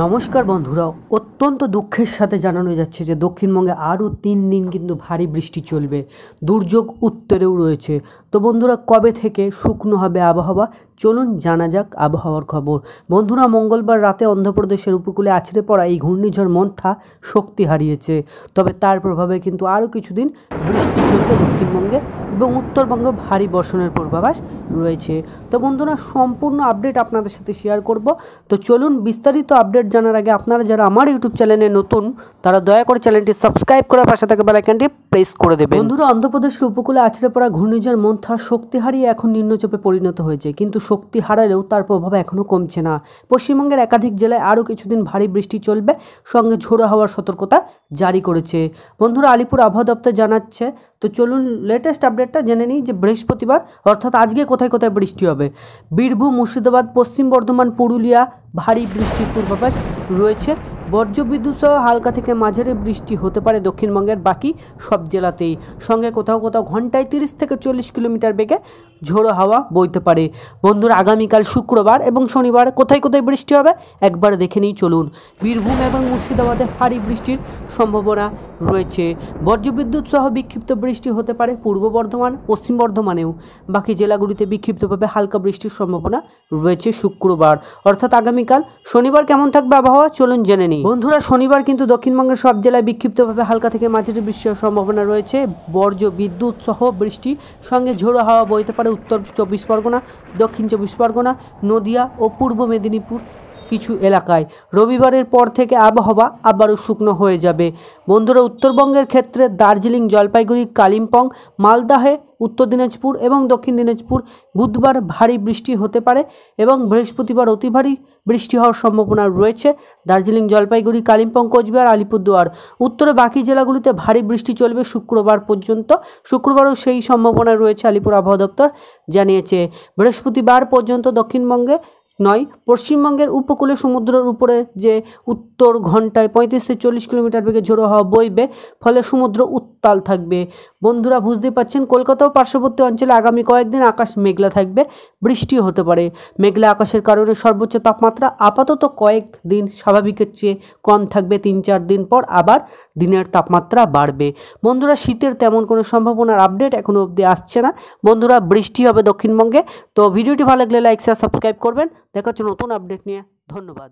নমস্কার বন্ধুরা, অত্যন্ত দুঃখের সাথে জানানো যাচ্ছে যে দক্ষিণবঙ্গে আরও 3 দিন কিন্তু ভারী বৃষ্টি চলবে। দুর্যোগ উত্তরেও রয়েছে। তো বন্ধুরা, কবে থেকে শুকনো হবে আবহাওয়া, চলুন জানা যাক আবহাওয়ার খবর। বন্ধুরা, মঙ্গলবার রাতে অন্ধ্রপ্রদেশের উপকূলে আছড়ে পড়া এই ঘূর্ণিঝড় মন্থা শক্তি হারিয়েছে। তবে তার প্রভাবে কিন্তু আরও কিছুদিন বৃষ্টি চলবে দক্ষিণবঙ্গে এবং উত্তরবঙ্গে ভারী বর্ষণের পূর্বাভাস রয়েছে। তো বন্ধুরা, সম্পূর্ণ আপডেট আপনাদের সাথে শেয়ার করব। তো চলুন বিস্তারিত আপডেট জানার আগে আপনারা যারা আমার ইউটিউব চ্যানেলে নতুন তারা দয়া করে চ্যানেলটি সাবস্ক্রাইব করে পাশে থাকা বেল আইকনটি প্রেস করে দেবেন। বন্ধুরা, অন্ধ্রপ্রদেশের উপকূলে আছড়ে পড়া ঘূর্ণিঝড় মন্থা শক্তি হারিয়ে এখন নিম্নচাপে পরিণত হয়েছে, কিন্তু শক্তি হারালেও তার প্রভাব এখনও কমছে না। পশ্চিমবঙ্গের একাধিক জেলায় আরও কিছুদিন ভারী বৃষ্টি চলবে, সঙ্গে ঝোড়ো হাওয়ার সতর্কতা জারি করেছে। বন্ধুরা, আলিপুর আবহাওয়া দপ্তর জানাচ্ছে। তো চলুন লেটেস্ট আপডেটটা জেনে নিই যে বৃহস্পতিবার অর্থাৎ আজকে কোথায় কোথায় বৃষ্টি হবে। বীরভূম, মুর্শিদাবাদ, পশ্চিম বর্ধমান, পুরুলিয়া ভারী বৃষ্টির পূর্বাভাস রয়েছে। বজ্রবিদ্যুৎ সহ হালকা থেকে মাঝারি বৃষ্টি হতে পারে দক্ষিণবঙ্গের বাকি সব জেলাতেই। সঙ্গে কোথাও কোথাও ঘন্টায় 30 থেকে 40 কিলোমিটার বেগে ঝোড়ো হাওয়া বইতে পারে। বন্ধুরা, আগামীকাল শুক্রবার এবং শনিবার কোথায় কোথায় বৃষ্টি হবে একবার দেখে নিই চলুন। বীরভূম এবং মুর্শিদাবাদে ভারী বৃষ্টির সম্ভাবনা রয়েছে। বজ্রবিদ্যুৎ সহ বিক্ষিপ্ত বৃষ্টি হতে পারে পূর্ব বর্ধমান, পশ্চিম বর্ধমানেও। বাকি জেলাগুলিতে বিক্ষিপ্তভাবে হালকা বৃষ্টির সম্ভাবনা রয়েছে শুক্রবার অর্থাৎ আগামীকাল। শনিবার কেমন থাকবে আবহাওয়া চলুন জেনে নিই। বন্ধুরা, শনিবার কিন্তু দক্ষিণবঙ্গের সব জেলায় বিক্ষিপ্তভাবে হালকা থেকে মাঝারি বৃষ্টির সম্ভাবনা রয়েছে। বজ্রবিদ্যুৎ সহ বৃষ্টি, সঙ্গে ঝোড়ো হাওয়া বইতে পারে উত্তর 24 পরগনা, দক্ষিণ 24 পরগনা, নদিয়া ও পূর্ব মেদিনীপুর কিছু এলাকায়। রবিবারের পর থেকে আবহাওয়া আবারও শুকনো হয়ে যাবে। বন্ধুরা, উত্তরবঙ্গের ক্ষেত্রে দার্জিলিং, জলপাইগুড়ি, কালিম্পং, মালদাহে, উত্তর দিনাজপুর এবং দক্ষিণ দিনাজপুর বুধবার ভারী বৃষ্টি হতে পারে এবং বৃহস্পতিবার অতি ভারী বৃষ্টি হওয়ার সম্ভাবনা রয়েছে দার্জিলিং, জলপাইগুড়ি, কালিম্পং, কোচবিহার, আলিপুরদুয়ার। উত্তরে বাকি জেলাগুলিতে ভারী বৃষ্টি চলবে শুক্রবার পর্যন্ত। শুক্রবারও সেই সম্ভাবনা রয়েছে, আলিপুর আবহাওয়া দপ্তর জানিয়েছে। বৃহস্পতিবার পর্যন্ত দক্ষিণবঙ্গে নয়, পশ্চিমবঙ্গের উপকূলে সমুদ্রের উপরে যে উত্তর ঘন্টায় 35 থেকে 40 কিলোমিটার বেগে ঝোড়ো হাওয়া বইবে, ফলে সমুদ্র উত্তাল থাকবে। বন্ধুরা, বুঝতে পারছেন কলকাতা ও পার্শ্ববর্তী অঞ্চলে আগামী কয়েকদিন আকাশ মেঘলা থাকবে, বৃষ্টিও হতে পারে। মেঘলা আকাশের কারণে সর্বোচ্চ তাপমাত্রা আপাতত কয়েকদিন স্বাভাবিকের চেয়ে কম থাকবে। 3-4 দিন পর আবার দিনের তাপমাত্রা বাড়বে। বন্ধুরা, শীতের তেমন কোনো সম্ভাবনার আপডেট এখনও অবধি আসছে না। বন্ধুরা, বৃষ্টি হবে দক্ষিণবঙ্গে। তো ভিডিওটি ভালো লাগলে লাইক, শেয়ার, সাবস্ক্রাইব করবেন। দেখা হচ্ছে নতুন আপডেট নিয়ে। ধন্যবাদ।